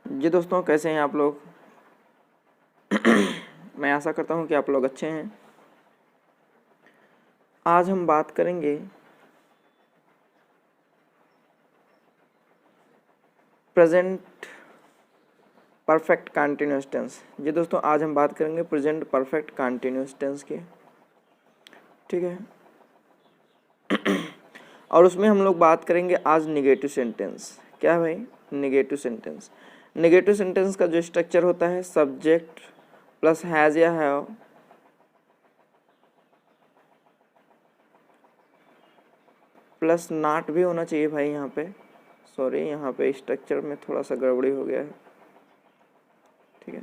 जी दोस्तों, कैसे हैं आप लोग। मैं आशा करता हूं कि आप लोग अच्छे हैं। आज हम बात करेंगे प्रेजेंट परफेक्ट कंटीन्यूअस टेंस। जी दोस्तों, आज हम बात करेंगे प्रेजेंट परफेक्ट कंटीन्यूअस टेंस के, ठीक है। और उसमें हम लोग बात करेंगे आज निगेटिव सेंटेंस। क्या है भाई? Negative sentence. निगेटिव सेंटेंस का जो स्ट्रक्चर होता है सब्जेक्ट प्लस हैज़ या हैव प्लस नॉट भी होना चाहिए भाई। यहाँ पे सॉरी, यहाँ पे स्ट्रक्चर में थोड़ा सा गड़बड़ी हो गया है, ठीक है।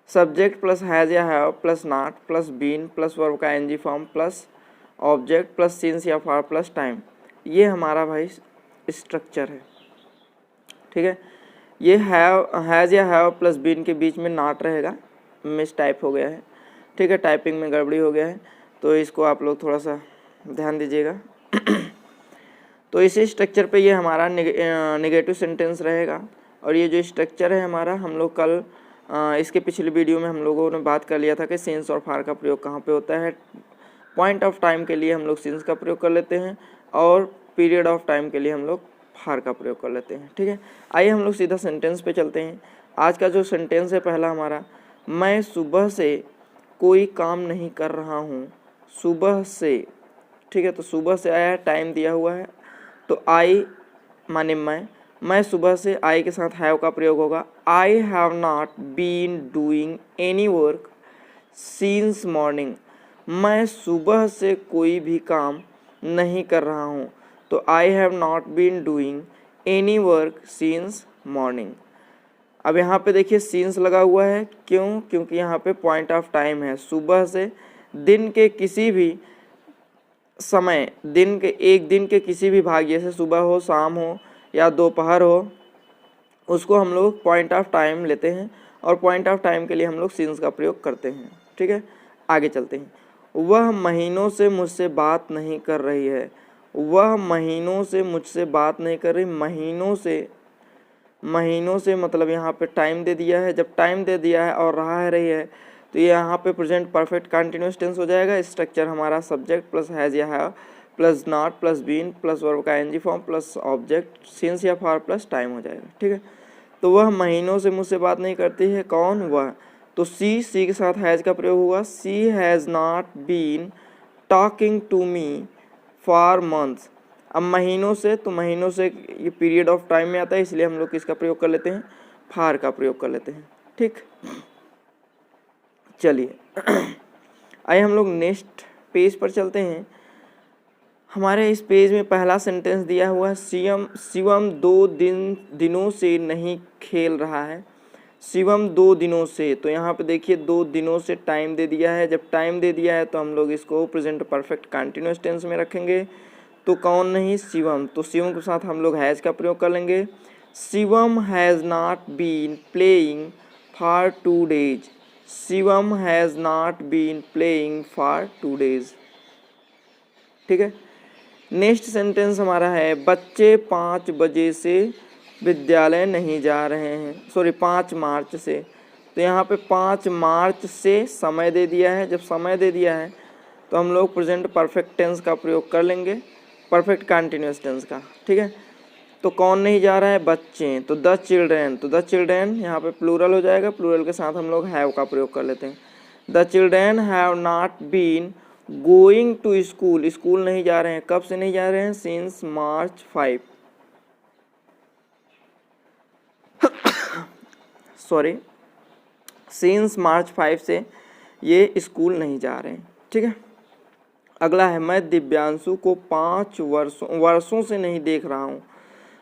सब्जेक्ट प्लस हैज़ या have plus not plus been plus verb का ing form plus object plus since या फॉर प्लस टाइम, ये हमारा भाई स्ट्रक्चर है, ठीक है। ये हैज़ या हैव प्लस बीन के बीच में नॉट रहेगा, मिस टाइप हो गया है, ठीक है। टाइपिंग में गड़बड़ी हो गया है, तो इसको आप लोग थोड़ा सा ध्यान दीजिएगा। तो इसी स्ट्रक्चर पे ये हमारा नेगेटिव सेंटेंस रहेगा। और ये जो स्ट्रक्चर है हमारा, हम लोग कल इसके पिछले वीडियो में हम लोगों ने बात कर लिया था कि सिंस और फार का प्रयोग कहाँ पे होता है। पॉइंट ऑफ टाइम के लिए हम लोग सिंस का प्रयोग कर लेते हैं और पीरियड ऑफ टाइम के लिए हम लोग फार का प्रयोग कर लेते हैं, ठीक है। आइए हम लोग सीधा सेंटेंस पे चलते हैं। आज का जो सेंटेंस है पहला हमारा, मैं सुबह से कोई काम नहीं कर रहा हूँ। सुबह से, ठीक है। तो सुबह से आया है, टाइम दिया हुआ है, तो आई माने मैं सुबह से आई के साथ हैव का प्रयोग होगा। I have not been doing any work since morning. मैं सुबह से कोई भी काम नहीं कर रहा हूँ, तो I have not been doing any work since morning. अब यहाँ पे देखिए सिंस लगा हुआ है, क्यों? क्योंकि यहाँ पे पॉइंट ऑफ टाइम है। सुबह से दिन के किसी भी समय, एक दिन के किसी भी भाग, जैसे सुबह हो, शाम हो या दोपहर हो, उसको हम लोग पॉइंट ऑफ टाइम लेते हैं और पॉइंट ऑफ टाइम के लिए हम लोग सिंस का प्रयोग करते हैं, ठीक है। आगे चलते हैं। वह महीनों से मुझसे बात नहीं कर रही है। वह महीनों से मुझसे बात नहीं कर रही। महीनों से मतलब यहाँ पे टाइम दे दिया है। जब टाइम दे दिया है और रहा है रही है, तो ये यहाँ पे प्रेजेंट परफेक्ट कंटिन्यूअस टेंस हो जाएगा। स्ट्रक्चर हमारा सब्जेक्ट प्लस हैज़ या have plus not plus been plus verb का ing form plus object since या फॉर प्लस टाइम हो जाएगा, ठीक है। तो वह महीनों से मुझसे बात नहीं करती है। कौन? वह। तो सी के साथ हैज़ का प्रयोग हुआ। She has not been talking to me for months. अब महीनों से, तो महीनों से ये पीरियड ऑफ टाइम में आता है, इसलिए हम लोग किसका प्रयोग कर लेते हैं? फार का प्रयोग कर लेते हैं, ठीक। चलिए आइए हम लोग नेक्स्ट पेज पर चलते हैं। हमारे इस पेज में पहला सेंटेंस दिया हुआ है, शिवम 2 दिनों से नहीं खेल रहा है। शिवम 2 दिनों से, तो यहाँ पे देखिए 2 दिनों से टाइम दे दिया है। जब टाइम दे दिया है तो हम लोग इसको प्रेजेंट परफेक्ट कंटिन्यूअस टेंस में रखेंगे। तो कौन नहीं? शिवम। तो शिवम के साथ हम लोग हैज़ का प्रयोग कर लेंगे। Shivam has not been playing for 2 days। Shivam has not been playing for 2 days, ठीक है। नेक्स्ट सेंटेंस हमारा है, बच्चे 5 बजे से विद्यालय नहीं जा रहे हैं। सॉरी, 5 मार्च से। तो यहाँ पे 5 मार्च से समय दे दिया है। जब समय दे दिया है तो हम लोग प्रेजेंट परफेक्ट टेंस का प्रयोग कर लेंगे, परफेक्ट कंटिन्यूअस टेंस का, ठीक है। तो कौन नहीं जा रहा है? बच्चे। तो द चिल्ड्रेन, तो द चिल्ड्रेन यहाँ पे प्लूरल हो जाएगा। प्लूरल के साथ हम लोग हैव का प्रयोग कर लेते हैं। The children have not been going to school. School नहीं जा रहे हैं। कब से नहीं जा रहे हैं? Since March 5। Sorry, since March 5 से ये स्कूल नहीं जा रहे हैं, ठीक है। अगला है, मैं दिव्यांशु को 5 वर्षों से नहीं देख रहा हूँ।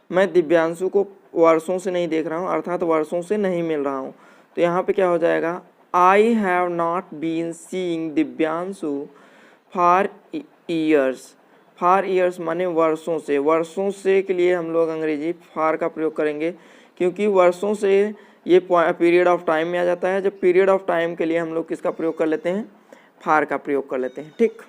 मैं दिव्यांशु को वर्षों से नहीं देख रहा हूँ, अर्थात वर्षों से नहीं मिल रहा हूँ। तो यहाँ पे क्या हो जाएगा? I have not been seeing Divyanshu for years. For years माने वर्षों से। वर्षों से के लिए हम लोग अंग्रेजी फॉर का प्रयोग करेंगे, क्योंकि वर्षों से ये पीरियड ऑफ टाइम में आ जाता है। जब पीरियड ऑफ टाइम के लिए हम लोग किसका प्रयोग कर लेते हैं? फॉर का प्रयोग कर लेते हैं, ठीक।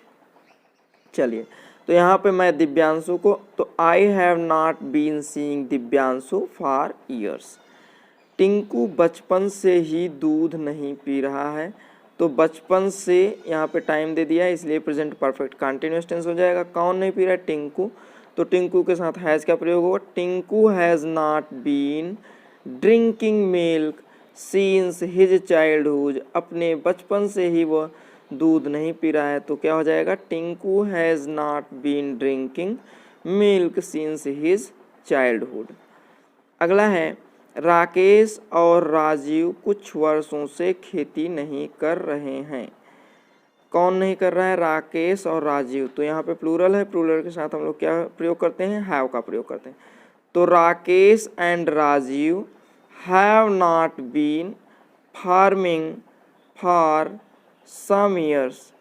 चलिए, तो यहाँ पे मैं दिव्यांशु को, तो I have not been seeing Divyanshu for years, Tinku बचपन से ही दूध नहीं पी रहा है। तो बचपन से यहाँ पे टाइम दे दिया है, इसलिए प्रेजेंट परफेक्ट कंटिन्यूअस टेंस हो जाएगा। कौन नहीं पी रहा है? टिंकू। तो टिंकू के साथ हैज़ का प्रयोग होगा। Tinku has not been drinking milk since his childhood. अपने बचपन से ही वह दूध नहीं पी रहा है। तो क्या हो जाएगा? Tinku has not been drinking milk since his childhood. अगला है राकेश और राजीव कुछ वर्षों से खेती नहीं कर रहे हैं। कौन नहीं कर रहा है? राकेश और राजीव। तो यहाँ पे प्लूरल है, प्लूरल के साथ हम लोग क्या प्रयोग करते हैं? हैव का प्रयोग करते हैं। तो Rakesh and Rajiv have not been farming for some years.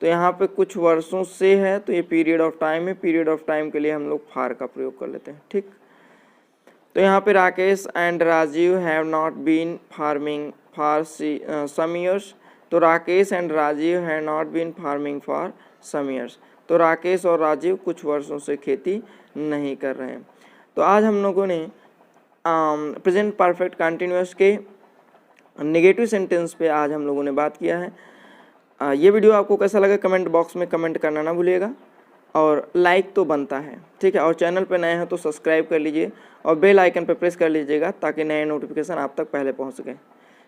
तो यहाँ पे कुछ वर्षों से है, तो ये पीरियड ऑफ टाइम है। पीरियड ऑफ टाइम के लिए हम लोग फार का प्रयोग कर लेते हैं। ठीक, तो यहाँ पे Rakesh and Rajiv have not been farming for some years. तो Rakesh and Rajiv have not been farming for some years. तो राकेश और राजीव कुछ वर्षों से खेती नहीं कर रहे हैं। तो आज हम लोगों ने प्रेजेंट परफेक्ट कंटिन्यूअस के नेगेटिव सेंटेंस पे आज हम लोगों ने बात किया है। ये वीडियो आपको कैसा लगा कमेंट बॉक्स में कमेंट करना ना भूलिएगा, और लाइक तो बनता है, ठीक है। और चैनल पे नए हैं तो सब्सक्राइब कर लीजिए और बेल आइकन पे प्रेस कर लीजिएगा ताकि नए नोटिफिकेशन आप तक पहले पहुंच सके।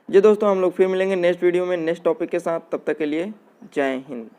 जी दोस्तों, हम लोग फिर मिलेंगे नेक्स्ट वीडियो में नेक्स्ट टॉपिक के साथ। तब तक के लिए जय हिंद।